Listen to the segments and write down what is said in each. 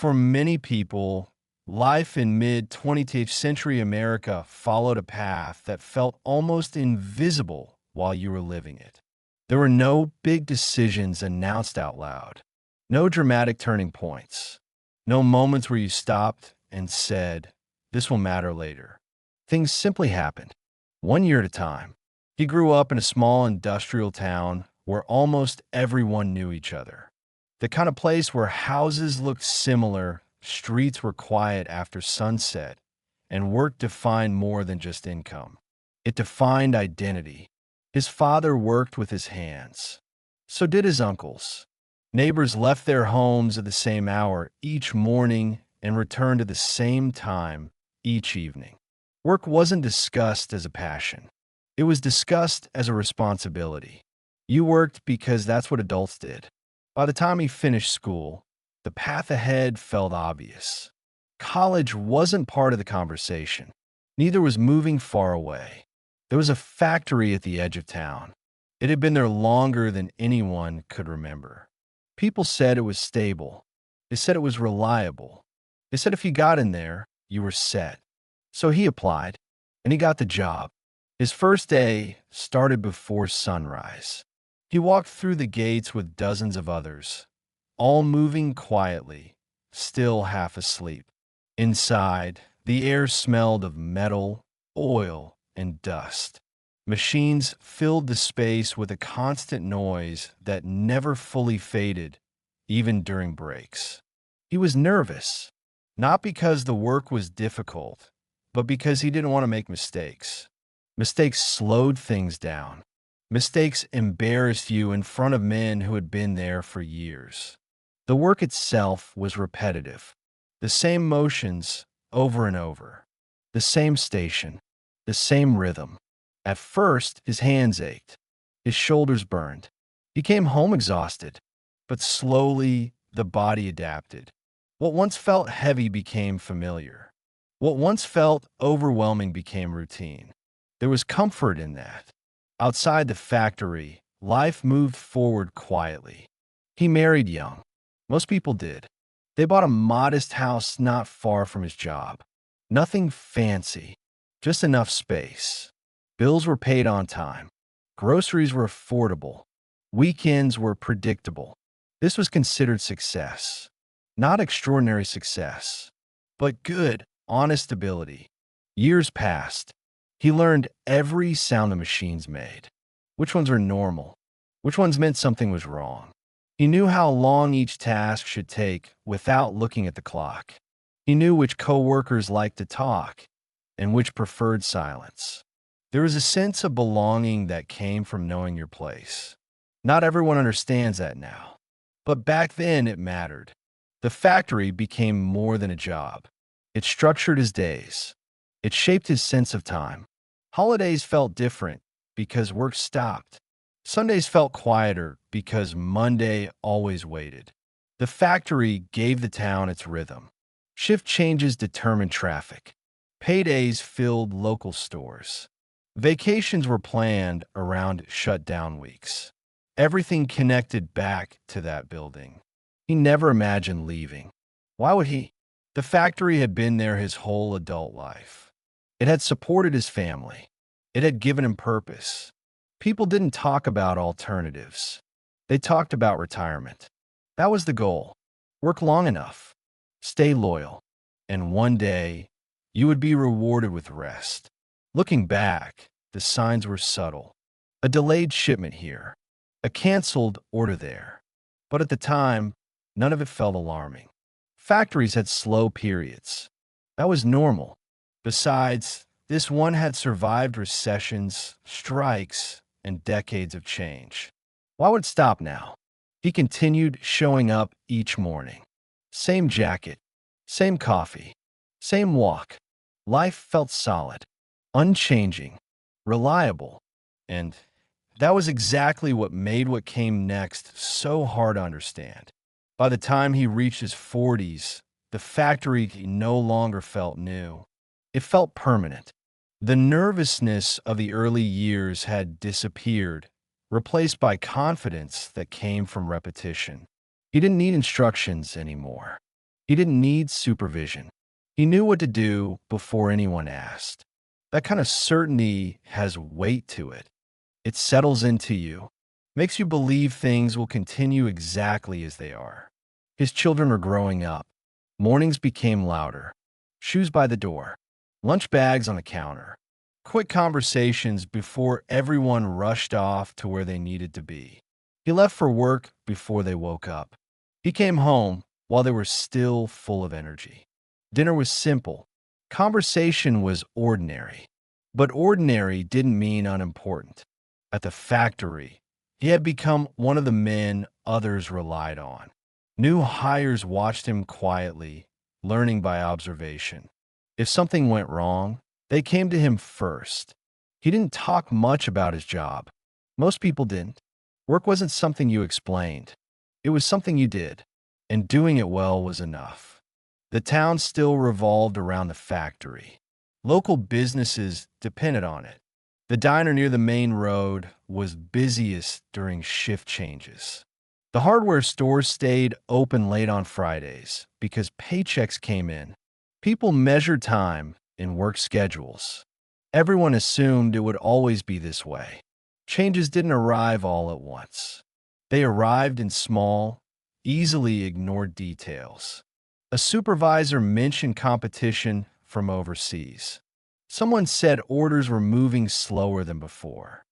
For many people, life in mid 20th century America followed a path that felt almost invisible while you were living it. There were no big decisions announced out loud, no dramatic turning points, no moments where you stopped and said, "This will matter later." Things simply happened, one year at a time. He grew up in a small industrial town where almost everyone knew each other. The kind of place where houses looked similar, streets were quiet after sunset, and work defined more than just income. It defined identity. His father worked with his hands. So did his uncles. Neighbors left their homes at the same hour each morning and returned at the same time each evening. Work wasn't discussed as a passion. It was discussed as a responsibility. You worked because that's what adults did. By the time he finished school, the path ahead felt obvious. College wasn't part of the conversation. Neither was moving far away. There was a factory at the edge of town. It had been there longer than anyone could remember. People said it was stable. They said it was reliable. They said if you got in there, you were set. So he applied, and he got the job. His first day started before sunrise. He walked through the gates with dozens of others, all moving quietly, still half asleep. Inside, the air smelled of metal, oil, and dust. Machines filled the space with a constant noise that never fully faded, even during breaks. He was nervous, not because the work was difficult, but because he didn't want to make mistakes. Mistakes slowed things down. Mistakes embarrassed you in front of men who had been there for years. The work itself was repetitive. The same motions over and over. The same station. The same rhythm. At first, his hands ached. His shoulders burned. He came home exhausted. But slowly, the body adapted. What once felt heavy became familiar. What once felt overwhelming became routine. There was comfort in that. Outside the factory, life moved forward quietly. He married young. Most people did. They bought a modest house not far from his job. Nothing fancy, just enough space. Bills were paid on time. Groceries were affordable. Weekends were predictable. This was considered success. Not extraordinary success, but good, honest ability. Years passed. He learned every sound the machines made. Which ones were normal? Which ones meant something was wrong? He knew how long each task should take without looking at the clock. He knew which coworkers liked to talk and which preferred silence. There was a sense of belonging that came from knowing your place. Not everyone understands that now, but back then it mattered. The factory became more than a job. It structured his days. It shaped his sense of time. Holidays felt different because work stopped. Sundays felt quieter because Monday always waited. The factory gave the town its rhythm. Shift changes determined traffic. Paydays filled local stores. Vacations were planned around shutdown weeks. Everything connected back to that building. He never imagined leaving. Why would he? The factory had been there his whole adult life. It had supported his family. It had given him purpose. People didn't talk about alternatives. They talked about retirement. That was the goal. Work long enough. Stay loyal. And one day, you would be rewarded with rest. Looking back, the signs were subtle. A delayed shipment here. A canceled order there. But at the time, none of it felt alarming. Factories had slow periods. That was normal. Besides, this one had survived recessions, strikes, and decades of change. Why would it stop now? He continued showing up each morning. Same jacket, same coffee, same walk. Life felt solid, unchanging, reliable, and that was exactly what made what came next so hard to understand. By the time he reached his 40s, the factory no longer felt new. It felt permanent. The nervousness of the early years had disappeared, replaced by confidence that came from repetition. He didn't need instructions anymore. He didn't need supervision. He knew what to do before anyone asked. That kind of certainty has weight to it. It settles into you, makes you believe things will continue exactly as they are. His children were growing up. Mornings became louder. Shoes by the door. Lunch bags on the counter. Quick conversations before everyone rushed off to where they needed to be. He left for work before they woke up. He came home while they were still full of energy. Dinner was simple. Conversation was ordinary. But ordinary didn't mean unimportant. At the factory, he had become one of the men others relied on. New hires watched him quietly, learning by observation. If something went wrong, they came to him first. He didn't talk much about his job. Most people didn't. Work wasn't something you explained. It was something you did, and doing it well was enough. The town still revolved around the factory. Local businesses depended on it. The diner near the main road was busiest during shift changes. The hardware store stayed open late on Fridays because paychecks came in. People measured time in work schedules. Everyone assumed it would always be this way. Changes didn't arrive all at once. They arrived in small, easily ignored details. A supervisor mentioned competition from overseas. Someone said orders were moving slower than before.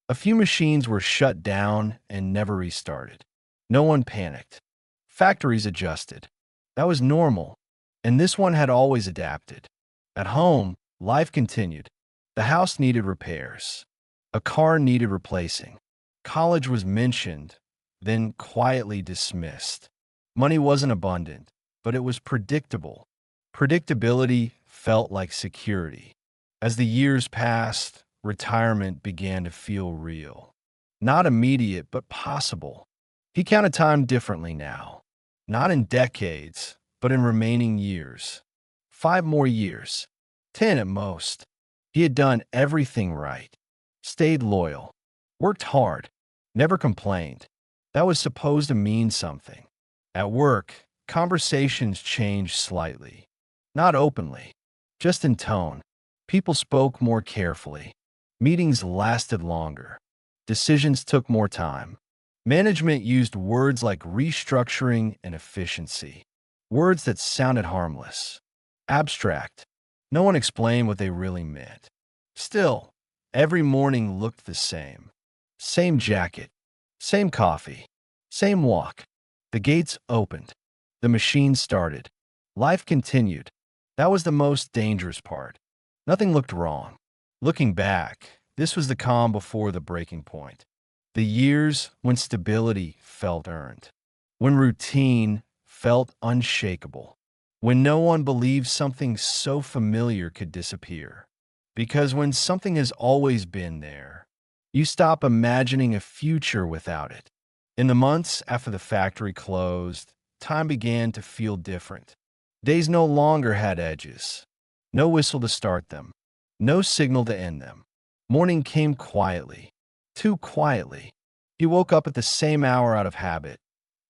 A few machines were shut down and never restarted. No one panicked. Factories adjusted. That was normal, and this one had always adapted. At home, life continued. The house needed repairs. A car needed replacing. College was mentioned, then quietly dismissed. Money wasn't abundant, but it was predictable. Predictability felt like security. As the years passed, retirement began to feel real. Not immediate, but possible. He counted time differently now. Not in decades, but in remaining years. 5 more years. 10 at most. He had done everything right. Stayed loyal. Worked hard. Never complained. That was supposed to mean something. At work, conversations changed slightly. Not openly, just in tone. People spoke more carefully. Meetings lasted longer. Decisions took more time. Management used words like restructuring and efficiency. Words that sounded harmless. Abstract. No one explained what they really meant. Still, every morning looked the same. Same jacket. Same coffee. Same walk. The gates opened. The machine started. Life continued. That was the most dangerous part. Nothing looked wrong. Looking back, this was the calm before the breaking point. The years when stability felt earned. When routine felt unshakable. When no one believed something so familiar could disappear. Because when something has always been there, you stop imagining a future without it. In the months after the factory closed, time began to feel different. Days no longer had edges. No whistle to start them. No signal to end them. Morning came quietly. Too quietly. He woke up at the same hour out of habit,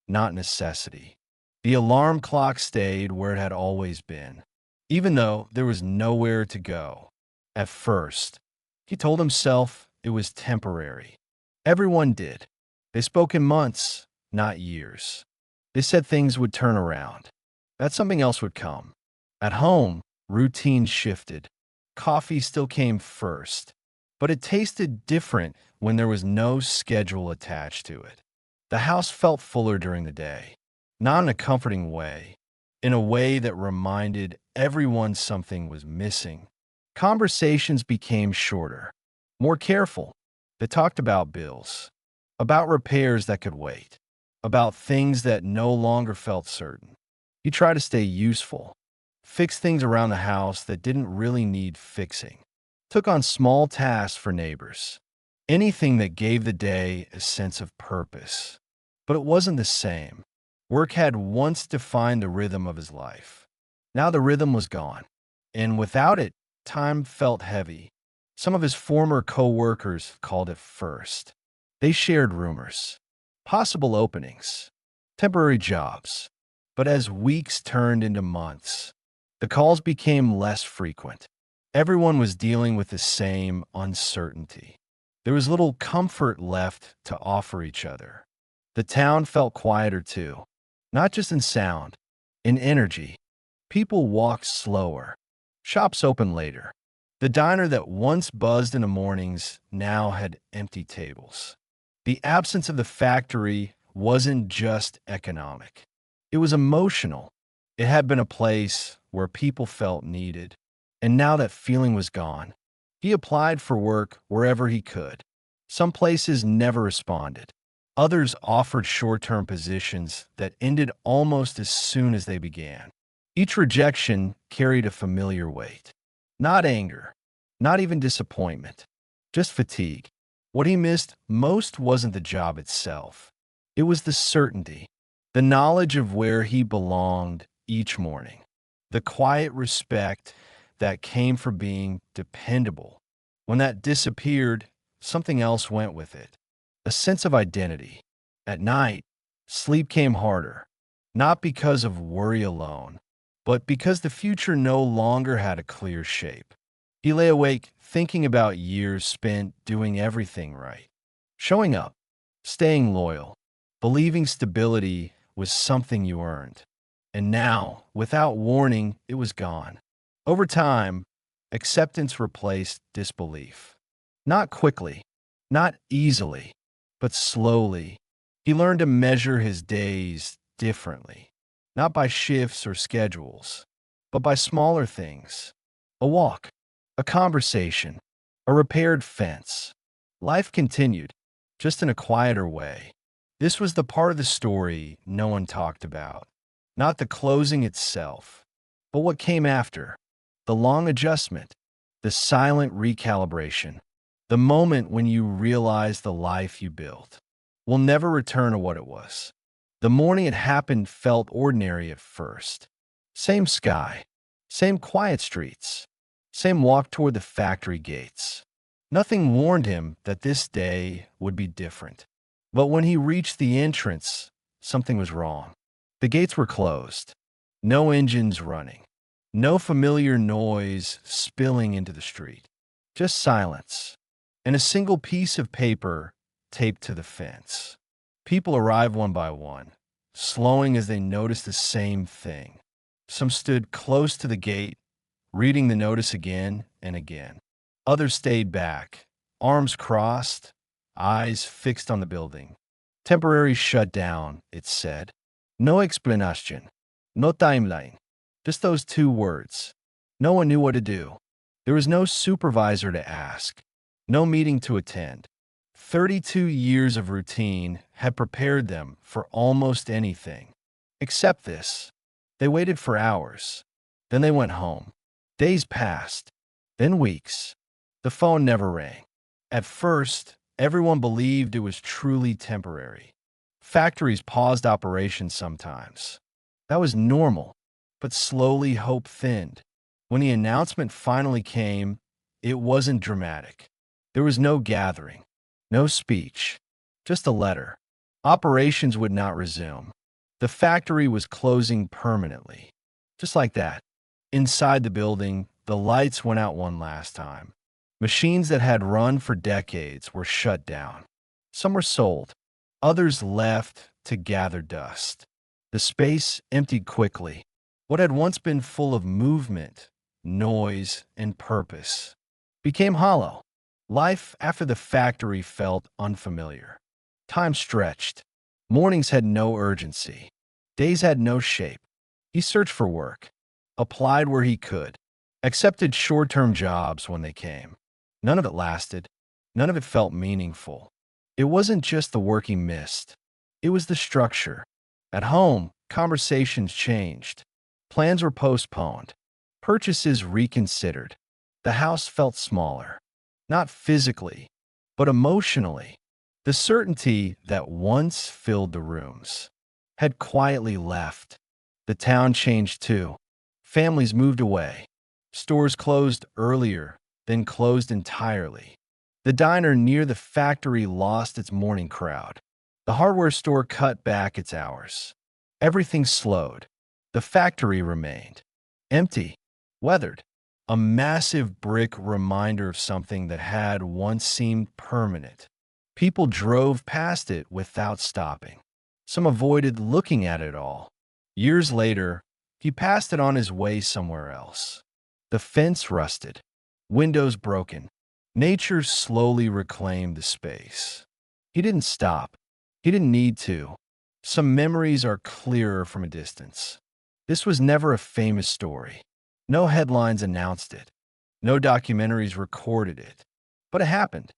not necessity. The alarm clock stayed where it had always been, even though there was nowhere to go. At first, he told himself it was temporary. Everyone did. They spoke in months, not years. They said things would turn around, that something else would come. At home, routine shifted. Coffee still came first, but it tasted different when there was no schedule attached to it. The house felt fuller during the day, not in a comforting way, in a way that reminded everyone something was missing. Conversations became shorter, more careful. They talked about bills, about repairs that could wait, about things that no longer felt certain. He tried to stay useful, fix things around the house that didn't really need fixing, took on small tasks for neighbors, anything that gave the day a sense of purpose. But it wasn't the same. Work had once defined the rhythm of his life. Now the rhythm was gone, and without it, time felt heavy. Some of his former co-workers called it first. They shared rumors, possible openings, temporary jobs. But as weeks turned into months, the calls became less frequent. Everyone was dealing with the same uncertainty. There was little comfort left to offer each other. The town felt quieter too, not just in sound, in energy. People walked slower. Shops opened later. The diner that once buzzed in the mornings now had empty tables. The absence of the factory wasn't just economic. It was emotional. It had been a place where people felt needed. And now that feeling was gone. He applied for work wherever he could. Some places never responded. Others offered short-term positions that ended almost as soon as they began. Each rejection carried a familiar weight. Not anger, not even disappointment, just fatigue. What he missed most wasn't the job itself. It was the certainty, the knowledge of where he belonged each morning, the quiet respect that came from being dependable. When that disappeared, something else went with it, a sense of identity. At night, sleep came harder, not because of worry alone, but because the future no longer had a clear shape. He lay awake thinking about years spent doing everything right, showing up, staying loyal, believing stability was something you earned. And now, without warning, it was gone. Over time, acceptance replaced disbelief. Not quickly, not easily, but slowly. He learned to measure his days differently, not by shifts or schedules, but by smaller things. A walk, a conversation, a repaired fence. Life continued, just in a quieter way. This was the part of the story no one talked about. Not the closing itself, but what came after. The long adjustment, the silent recalibration, the moment when you realize the life you built will never return to what it was. The morning it happened felt ordinary at first. Same sky, same quiet streets, same walk toward the factory gates. Nothing warned him that this day would be different. But when he reached the entrance, something was wrong. The gates were closed. No engines running. No familiar noise spilling into the street. Just silence. And a single piece of paper taped to the fence. People arrived one by one, slowing as they noticed the same thing. Some stood close to the gate, reading the notice again and again. Others stayed back, arms crossed, eyes fixed on the building. Temporary shutdown, it said. No explanation. No timeline. Just those two words. No one knew what to do. There was no supervisor to ask. No meeting to attend. 32 years of routine had prepared them for almost anything. Except this. They waited for hours. Then they went home. Days passed. Then weeks. The phone never rang. At first, everyone believed it was truly temporary. Factories paused operations sometimes. That was normal, but slowly hope thinned. When the announcement finally came, it wasn't dramatic. There was no gathering, no speech, just a letter. Operations would not resume. The factory was closing permanently. Just like that. Inside the building, the lights went out one last time. Machines that had run for decades were shut down. Some were sold. Others left to gather dust. The space emptied quickly. What had once been full of movement, noise, and purpose became hollow. Life after the factory felt unfamiliar. Time stretched. Mornings had no urgency. Days had no shape. He searched for work, applied where he could, accepted short-term jobs when they came. None of it lasted. None of it felt meaningful. It wasn't just the work he missed. It was the structure. At home, conversations changed. Plans were postponed. Purchases reconsidered. The house felt smaller. Not physically, but emotionally. The certainty that once filled the rooms had quietly left. The town changed too. Families moved away. Stores closed earlier, then closed entirely. The diner near the factory lost its morning crowd. The hardware store cut back its hours. Everything slowed. The factory remained empty, weathered, a massive brick reminder of something that had once seemed permanent. People drove past it without stopping. Some avoided looking at it all. Years later, he passed it on his way somewhere else. The fence rusted, windows broken. Nature slowly reclaimed the space. He didn't stop. He didn't need to. Some memories are clearer from a distance. This was never a famous story. No headlines announced it. No documentaries recorded it. But it happened,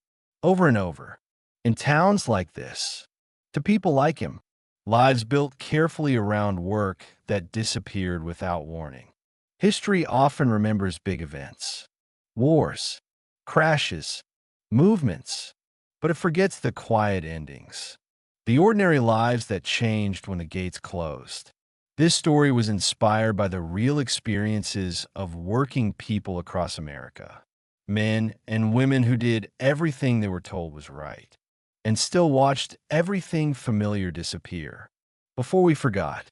over and over, in towns like this, to people like him. Lives built carefully around work that disappeared without warning. History often remembers big events, wars, crashes, movements, but it forgets the quiet endings, the ordinary lives that changed when the gates closed. This story was inspired by the real experiences of working people across America, men and women who did everything they were told was right, and still watched everything familiar disappear. Before we forgot,